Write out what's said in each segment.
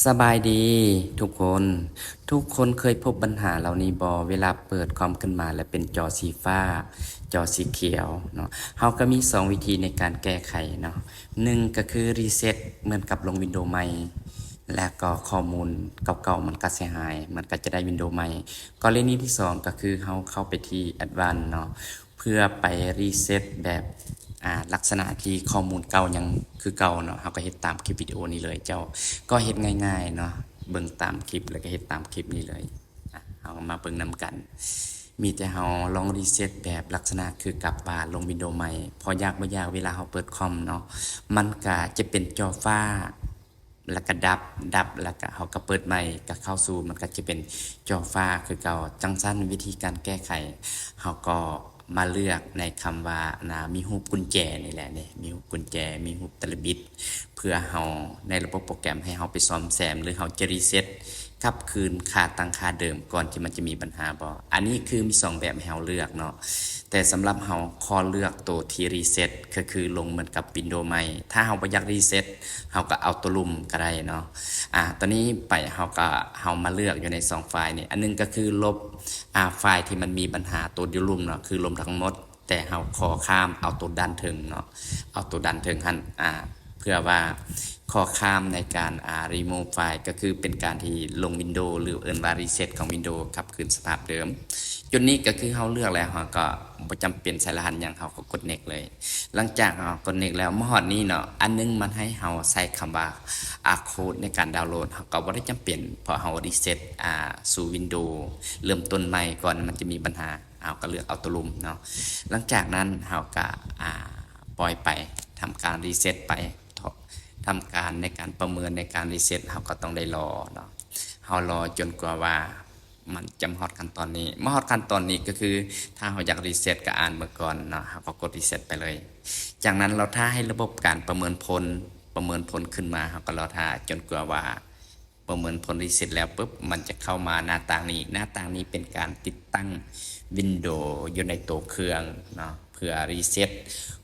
สบายดีทุกคนเคยพบปัญหาเหล่านี้บ่เวลาเปิดคอมขึ้นมาแล้วเป็นจอสีฟ้าจอสีเขียวเนาะเฮาก็มี2วิธีในการแก้ไขเนาะหนึ่งก็คือรีเซ็ตเหมือนกับลงวินโดว์ใหม่แล้วก็ข้อมูลเก่าๆมันก็เสียหายมันก็จะได้วินโดว์ใหม่กรณีที่2ก็คือเฮาเข้าไปที่ Advanced เนาะเพื่อไปรีเซ็ตแบบลักษณะที่ข้อมูลเก่ายังคือเก่าเนาะเราก็เฮ็ดตามคลิปวิดีโอนี้เลยเจ้าก็เฮ็ดง่ายๆเนาะเบิ่งตามคลิปแล้วก็เฮ็ดตามคลิปนี้เลยเรามาเบิ่งนำกันมีแต่เราลองรีเซ็ตแบบลักษณะคือกลับมาลงวินโดว์ใหม่พอยากบ่ยากเวลาเราเปิดคอมเนาะมันก็จะเป็นจอฟ้าแล้วก็ดับแล้วก็เราก็เปิดใหม่ก็เข้าสู่มันก็จะเป็นจอฟ้าคือเก่าจังซั่นวิธีการแก้ไขเราก็มาเลือกในคำว่ามีรูปกุญแจนี่แหละนี่มีรูปกุญแจมีรูปตะบิดเพื่อเราในระบบโปรแกรมให้เราไปซ่อมแซมหรือเราจะรีเซ็ตกลับคืนค่าตั้งค่าเดิมก่อนที่มันจะมีปัญหาบ่อันนี้คือมี2แบบให้เราเลือกเนาะแต่สำหรับเราขอเลือกตัวที่รีเซ็ตก็คือลงเหมือนกับ Windows ใหม่ถ้าเราบ่อยากรีเซ็ตเราก็เอาตัวลุ่มก็ได้เนาะตอนนี้ไปเรามาเลือกอยู่ใน2ไฟล์นี่อันนึงก็คือลบไฟล์ที่มันมีปัญหาตัวดิลุ่มเนาะคือลมทั้งหมดแต่เราขอข้ามเอาตัวด้านถึงเนาะเอาตัวด้านถึงหั่นเพื่อว่าข้อข้ามในการremove ไฟล์ก็คือเป็นการที่ลง Windows หรือเอิ้นว่า reset ของ Windows กลับคืนสภาพเดิมจุดนี้ก็คือเราเลือกแล้วเราก็บ่จำเป็นใส่รหัสหยังเราก็กด next เลยหลังจากเรากด next แล้วมาฮอดนี้เนาะอันนึงมันให้เราใส่คำว่าโค้ดในการดาวน์โหลดเราก็บ่ได้จำเป็นเพราะเรา reset สู่ Windows เริ่มต้นใหม่ก่อนมันจะมีปัญหาเราก็เลือกเอาตัวลุ่มเนาะหลังจากนั้นเราก็ปล่อยไปทำการรีเซ็ตไปทำการในการประเมินในการรีเซ็ตเราก็ต้องได้รอเนาะเรารอจนกว่าว่ามันจะมาฮอดขั้นตอนนี้มาฮอดขั้นตอนนี้ก็คือถ้าเราอยากรีเซ็ตก็อ่านเมื่อก่อนเนาะเราก็กดรีเซ็ตไปเลยจากนั้นเราท่าให้ระบบการประเมินผลขึ้นมาเราก็รอท่าจนกว่าว่าประเมินผลรีเซ็ตแล้วปุ๊บมันจะเข้ามาหน้าต่างนี้เป็นการติดตั้ง Windows อยู่ในตัวเครื่องเนาะเพื่อรีเซ็ต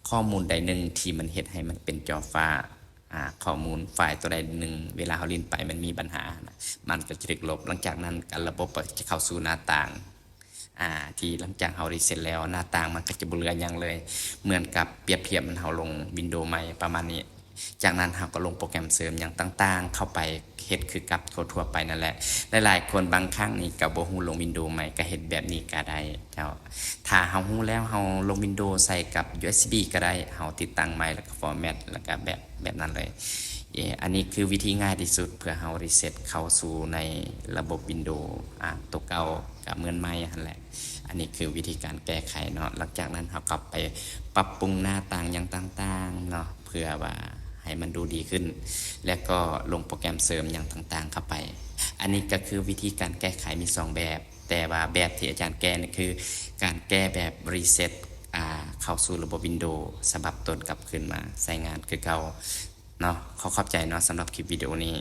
ข้อมูลใดหนึ่งที่มันเฮ็ดให้มันเป็นจอฟ้าข้อมูลไฟล์ตัวใดหนึ่งเวลาเขาลินไปมันมีปัญหานะมันก็จะถูกลบหลังจากนั้นการระบบจะเข้าสู่หน้าต่างที่หลังจากเขารีเซ็ตแล้วหน้าต่างมันก็จะบ่เหลือหยังเลยเหมือนกับเปรียบเทียบมันเขาลงวินโดว์ใหม่ประมาณนี้จากนั้นเขาก็ลงโปรแกรมเสริมอย่างต่างๆเข้าไปเฮ็ดคือกับทั่วๆไปนั่นแหละหลายๆคนบางครั้งนี่ก็บ่ฮู้ลงวินโดว์ใหม่ก็เฮ็ดแบบนี้ก็ได้เจ้าถ้าเฮาฮู้แล้วเฮาลงวินโดว์ใส่กับ USB ก็ได้เฮาติดตั้งใหม่แล้วก็ฟอร์แมตแล้วก็แบบนั้นเลยอันนี้คือวิธีง่ายที่สุดเพื่อเฮารีเซ็ตเข้าสู่ในระบบวินโดว์ตัวเก่ากับเหมือนใหม่นั่นแหละอันนี้คือวิธีการแก้ไขเนาะหลังจากนั้นเฮาก็ไปปรับปรุงหน้าต่างอย่างต่างๆเนาะเพื่อว่าให้มันดูดีขึ้นแล้วก็ลงโปรแกรมเสริมอย่างต่างๆเข้าไปอันนี้ก็คือวิธีการแก้ไขมี2แบบแต่ว่าแบบที่อาจารย์แก้นี่คือการแก้แบบรีเซ็ตเข้าสู่ระบบวินโดว์ฉบับต้นกลับคืนมาใช้งานคือเก่าเนาะขอบใจเนาะสำหรับคลิปวิดีโอนี้